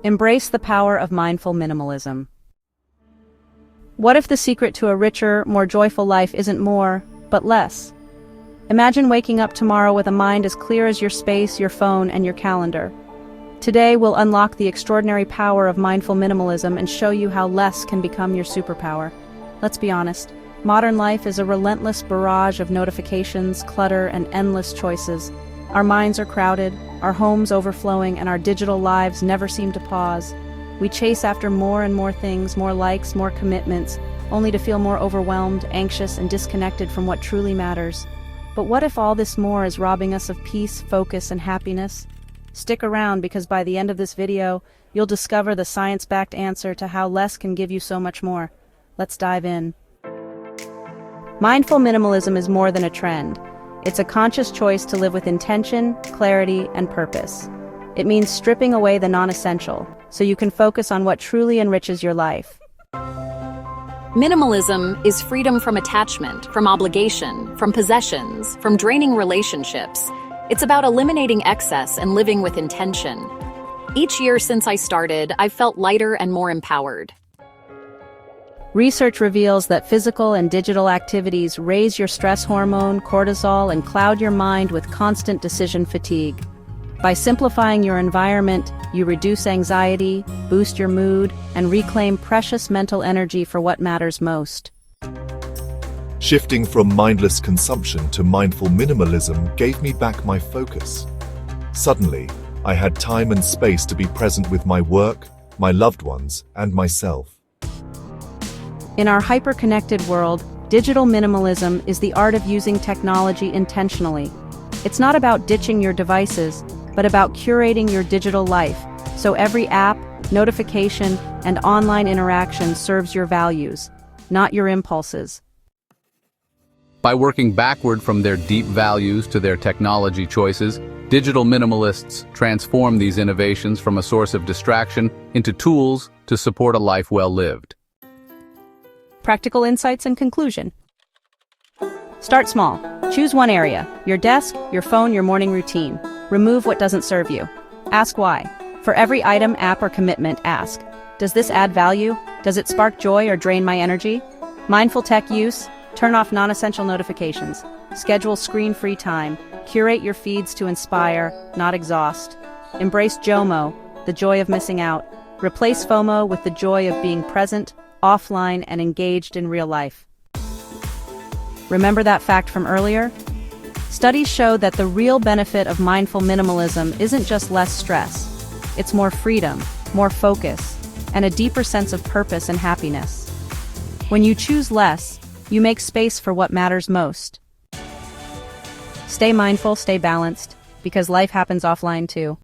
Embrace the power of mindful minimalism. What if the secret to a richer, more joyful life isn't more, but less? Imagine waking up tomorrow with a mind as clear as your space, your phone, and your calendar. Today, we'll unlock the extraordinary power of mindful minimalism and show you how less can become your superpower. Let's be honest, modern life is a relentless barrage of notifications, clutter, and endless choices. Our minds are crowded, our homes overflowing, and our digital lives never seem to pause. We chase after more and more things, more likes, more commitments, only to feel more overwhelmed, anxious, and disconnected from what truly matters. But what if all this more is robbing us of peace, focus, and happiness? Stick around, because by the end of this video, you'll discover the science-backed answer to how less can give you so much more. Let's dive in. Mindful minimalism is more than a trend. It's a conscious choice to live with intention, clarity, and purpose. It means stripping away the non-essential, so you can focus on what truly enriches your life. Minimalism is freedom from attachment, from obligation, from possessions, from draining relationships. It's about eliminating excess and living with intention. Each year since I started, I've felt lighter and more empowered. Research reveals that physical and digital activities raise your stress hormone, cortisol, and cloud your mind with constant decision fatigue. By simplifying your environment, you reduce anxiety, boost your mood, and reclaim precious mental energy for what matters most. Shifting from mindless consumption to mindful minimalism gave me back my focus. Suddenly, I had time and space to be present with my work, my loved ones, and myself. In our hyper-connected world, digital minimalism is the art of using technology intentionally. It's not about ditching your devices, but about curating your digital life, so every app, notification, and online interaction serves your values, not your impulses. By working backward from their deep values to their technology choices, digital minimalists transform these innovations from a source of distraction into tools to support a life well lived. Practical insights and conclusion. Start small. Choose one area: your desk, your phone, your morning routine. Remove what doesn't serve you. Ask why. For every item, app, or commitment, ask, does this add value? Does it spark joy or drain my energy? Mindful tech use. Turn off non-essential notifications. Schedule screen-free time. Curate your feeds to inspire, not exhaust. Embrace JOMO, the joy of missing out. Replace FOMO with the joy of being present, offline, and engaged in real life. Remember that fact from earlier? Studies show that the real benefit of mindful minimalism isn't just less stress. It's more freedom, more focus, and a deeper sense of purpose and happiness. When you choose less, you make space for what matters most. Stay mindful, stay balanced, because life happens offline too.